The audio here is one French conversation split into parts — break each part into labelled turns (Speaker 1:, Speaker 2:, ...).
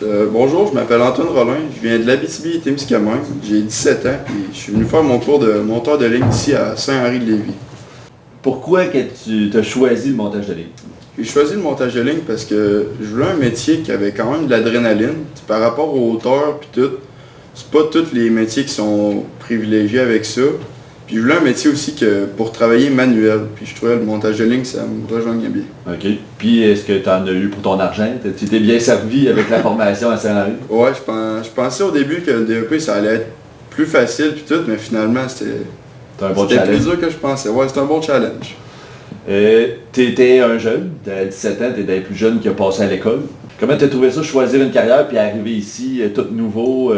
Speaker 1: Bonjour, je m'appelle Antoine Rollin, je viens de l'Abitibi-Témiscamingue, j'ai 17 ans et je suis venu faire mon cours de monteur de ligne ici à Saint-Henri-de-Lévis.
Speaker 2: Pourquoi que tu as choisi le montage de ligne?
Speaker 1: J'ai choisi le montage de ligne parce que je voulais un métier qui avait quand même de l'adrénaline. Par rapport aux hauteurs puis tout, c'est pas tous les métiers qui sont privilégiés avec ça. Puis je voulais un métier aussi que pour travailler manuel. Puis je trouvais le montage de ligne, ça me rejoignait bien.
Speaker 2: OK. Puis est-ce que tu en as eu pour ton argent? Tu t'es bien servi avec la formation à Saint-Henri?
Speaker 1: Ouais, je pensais au début que le DEP ça allait être plus facile puis tout, mais finalement c'était
Speaker 2: C'est un bon
Speaker 1: plus
Speaker 2: challenge.
Speaker 1: dur que je pensais. Ouais, c'était un bon challenge.
Speaker 2: Tu étais un jeune, tu as 17 ans, tu étais plus jeune qui a passé à l'école. Comment tu as trouvé ça, choisir une carrière puis arriver ici, tout nouveau,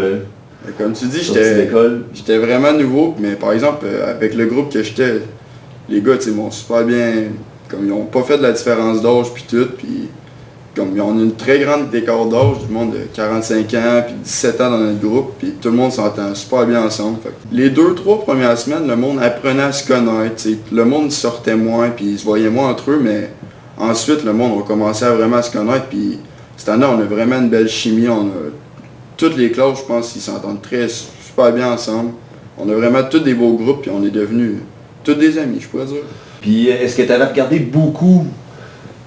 Speaker 1: Comme tu dis,
Speaker 2: sorti d'école?
Speaker 1: j'étais vraiment nouveau, mais par exemple, avec le groupe que j'étais, les gars, tu sais, m'ont super bien, comme ils ont pas fait de la différence d'âge puis tout, puis comme ils ont une très grande écart d'âge, du monde de 45 ans puis 17 ans dans notre groupe, puis tout le monde s'entend super bien ensemble. Fait que les 2-3 premières semaines, le monde apprenait à se connaître, tu sais, le monde sortait moins, puis ils se voyaient moins entre eux, mais ensuite, le monde a commencé à vraiment se connaître, puis cette année, on a vraiment une belle chimie, on a toutes les classes, je pense, ils s'entendent super bien ensemble. On a vraiment tous des beaux groupes, puis on est devenus tous des amis, je pourrais dire.
Speaker 2: Puis est-ce que tu avais regardé beaucoup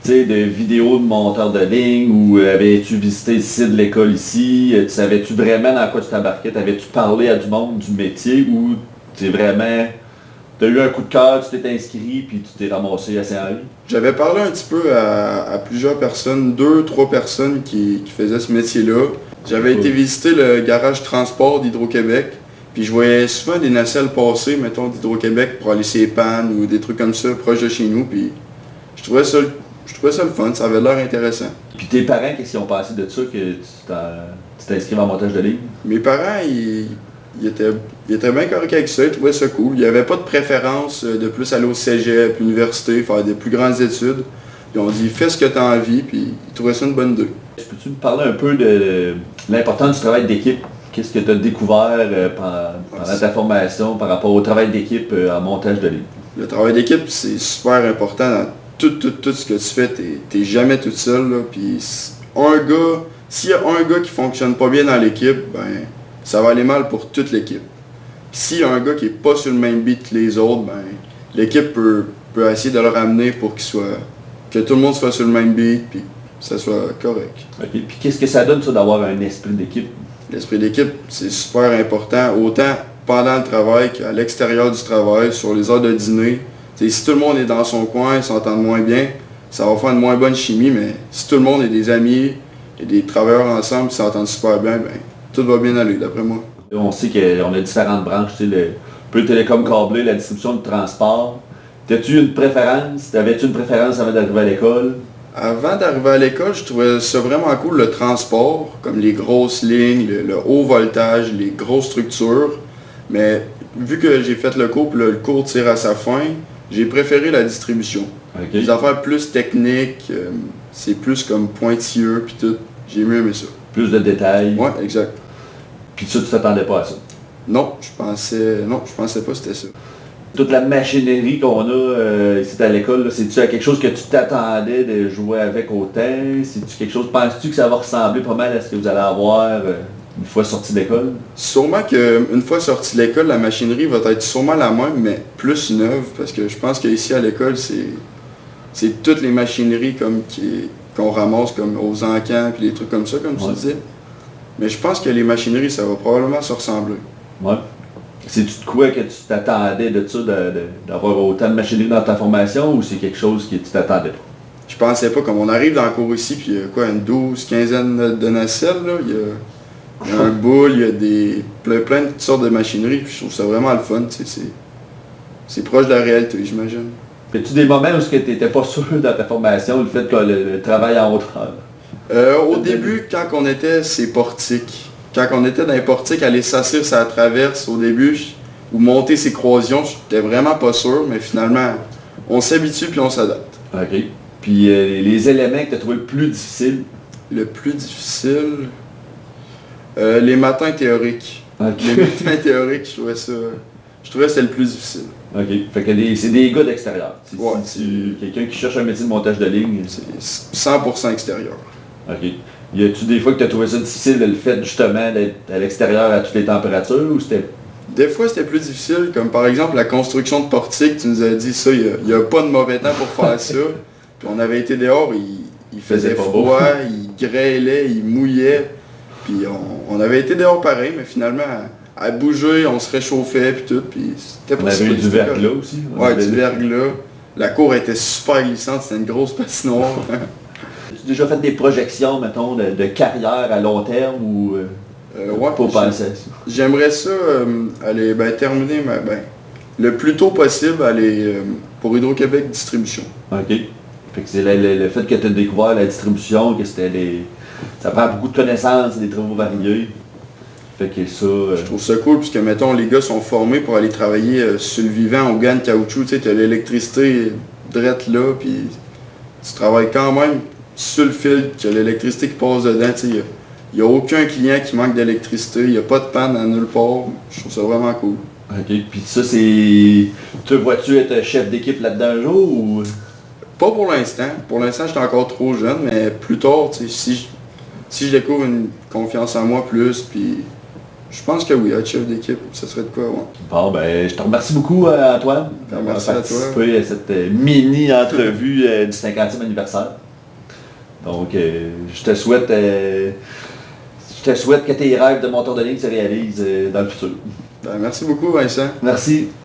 Speaker 2: de vidéos de monteurs de ligne ou avais-tu visité le site de l'école ici? Tu savais-tu vraiment dans quoi tu t'embarquais? T'avais-tu parlé à du monde du métier ou tu as eu un coup de cœur, tu t'es inscrit puis tu t'es ramassé à Saint-Henri?
Speaker 1: J'avais parlé un petit peu à plusieurs personnes, 2-3 personnes qui faisaient ce métier-là. J'avais été visiter le garage transport d'Hydro-Québec, puis je voyais souvent des nacelles passer, mettons, d'Hydro-Québec pour aller ses pannes ou des trucs comme ça, proche de chez nous, puis je trouvais ça le fun, ça avait l'air intéressant.
Speaker 2: Puis tes parents, qu'est-ce qu'ils ont pensé de ça que tu t'es inscrit en montage de ligne?
Speaker 1: Mes parents, ils étaient bien corrects avec ça, ils trouvaient ça cool. Il n'y avait pas de préférence de plus aller au cégep, l'université, faire des plus grandes études. Ils ont dit fais ce que tu as envie, puis ils trouvaient ça une bonne idée.
Speaker 2: Peux-tu me parler un peu de l'importance du travail d'équipe? Qu'est-ce que tu as découvert pendant ta formation par rapport au travail d'équipe en montage de ligne?
Speaker 1: Le travail d'équipe, c'est super important dans tout ce que tu fais. T'es jamais tout seul, là. Puis s'il y a un gars qui fonctionne pas bien dans l'équipe, ben ça va aller mal pour toute l'équipe. Puis s'il y a un gars qui est pas sur le même beat que les autres, ben l'équipe peut essayer de le ramener pour que tout le monde soit sur le même beat, puis que ça soit correct.
Speaker 2: OK. Puis qu'est-ce que ça donne, ça, d'avoir un esprit d'équipe?
Speaker 1: L'esprit d'équipe, c'est super important, autant pendant le travail qu'à l'extérieur du travail, sur les heures de dîner. T'sais, si tout le monde est dans son coin, ils s'entendent moins bien, ça va faire une moins bonne chimie, mais si tout le monde est des amis et des travailleurs ensemble qui s'entendent super bien, ben tout va bien aller, d'après moi.
Speaker 2: On sait qu'on a différentes branches, le peu télécom câblé, la distribution de transport. T'avais-tu une préférence avant d'arriver à l'école?
Speaker 1: Avant d'arriver à l'école, je trouvais ça vraiment cool, le transport, comme les grosses lignes, le haut voltage, les grosses structures. Mais vu que j'ai fait le cours, puis le cours tire à sa fin, j'ai préféré la distribution.
Speaker 2: Okay.
Speaker 1: Les affaires plus techniques, c'est plus comme pointilleux, puis tout. J'ai mieux aimé ça.
Speaker 2: Plus de détails.
Speaker 1: Ouais, exact.
Speaker 2: Puis ça, tu t'attendais pas à ça?
Speaker 1: Non, je pensais pas que c'était ça.
Speaker 2: Toute la machinerie qu'on a ici à l'école, là, c'est-tu à quelque chose que tu t'attendais de jouer avec autant? C'est-tu quelque chose, penses-tu que ça va ressembler pas mal à ce que vous allez avoir une fois sorti de l'école?
Speaker 1: Sûrement qu'une fois sorti de l'école, la machinerie va être sûrement la même, mais plus neuve, parce que je pense qu'ici à l'école, c'est toutes les machineries comme qu'on ramasse comme aux encans puis des trucs comme ça, comme tu disais. Mais je pense que les machineries, ça va probablement se ressembler.
Speaker 2: Ouais. C'est-tu de quoi que tu t'attendais de ça, d'avoir autant de machinerie dans ta formation, ou c'est quelque chose que tu t'attendais pas?
Speaker 1: Je pensais pas, comme on arrive dans le cours ici, puis il y a quoi, une 12-15 de nacelles, là. Il y a un boule, il y a plein de sortes de machineries, puis je trouve ça vraiment le fun, tu sais, c'est proche de la réalité, j'imagine.
Speaker 2: Fais-tu des moments où tu n'étais pas sûr dans ta formation, le fait que le travail en hauteur?
Speaker 1: Au début, quand on était ces portiques, quand on était dans les portiques, aller s'asseoir sur la traverse au début, ou monter ces croisions, j'étais vraiment pas sûr, mais finalement, on s'habitue puis on s'adapte.
Speaker 2: OK. Puis les éléments que tu as trouvé le plus difficile?
Speaker 1: Le plus difficile, les matins théoriques.
Speaker 2: Okay.
Speaker 1: Les matins théoriques, je trouvais que c'était le plus difficile.
Speaker 2: OK. Fait que c'est des gars d'extérieur.
Speaker 1: Ouais,
Speaker 2: quelqu'un qui cherche un métier de montage de ligne.
Speaker 1: C'est 100% extérieur.
Speaker 2: OK. Y a-tu des fois que tu as trouvé ça difficile, le fait justement d'être à l'extérieur à toutes les températures, ou c'était...
Speaker 1: Des fois, c'était plus difficile, comme par exemple la construction de portiques, tu nous as dit ça, il n'y a pas de mauvais temps pour faire ça. Puis on avait été dehors, il faisait
Speaker 2: pas
Speaker 1: froid, il grêlait, il mouillait. Puis on avait été dehors pareil, mais finalement, à bouger, on se réchauffait, puis tout. Puis c'était
Speaker 2: On
Speaker 1: pas
Speaker 2: avait eu
Speaker 1: super,
Speaker 2: du verglas aussi.
Speaker 1: Ouais, du verglas. La cour était super glissante, c'était une grosse patinoire.
Speaker 2: As-tu déjà fait des projections, mettons, de carrière à long terme ou
Speaker 1: Ouais,
Speaker 2: pour penser à ça?
Speaker 1: j'aimerais ça aller terminer le plus tôt possible aller pour Hydro-Québec Distribution.
Speaker 2: OK. Fait que c'est le fait que tu as découvert la distribution, que c'était ça prend beaucoup de connaissances, des travaux variés. Fait que ça...
Speaker 1: Je trouve ça cool puisque, mettons, les gars sont formés pour aller travailler sur le vivant au gants de caoutchouc. Tu sais, t'as l'électricité drette là, puis tu travailles quand même sur le fil, qu'il y a l'électricité qui passe dedans. Tu sais, il n'y a aucun client qui manque d'électricité, il n'y a pas de panne à nulle part. Je trouve ça vraiment cool.
Speaker 2: OK. Puis ça, c'est... Te vois-tu être chef d'équipe là-dedans un jour ou...
Speaker 1: Pas pour l'instant. Pour l'instant, je suis encore trop jeune, mais plus tard, tu sais, si je découvre une confiance en moi plus, puis je pense que oui, être chef d'équipe, ça serait de quoi, ouais.
Speaker 2: Bon, ben, je te remercie beaucoup, Antoine, d'avoir
Speaker 1: Merci à toi.
Speaker 2: participé à cette mini-entrevue du 50e anniversaire. Donc, je te souhaite que tes rêves de monteur de ligne se réalisent dans le futur.
Speaker 1: Merci beaucoup, Vincent.
Speaker 2: Merci.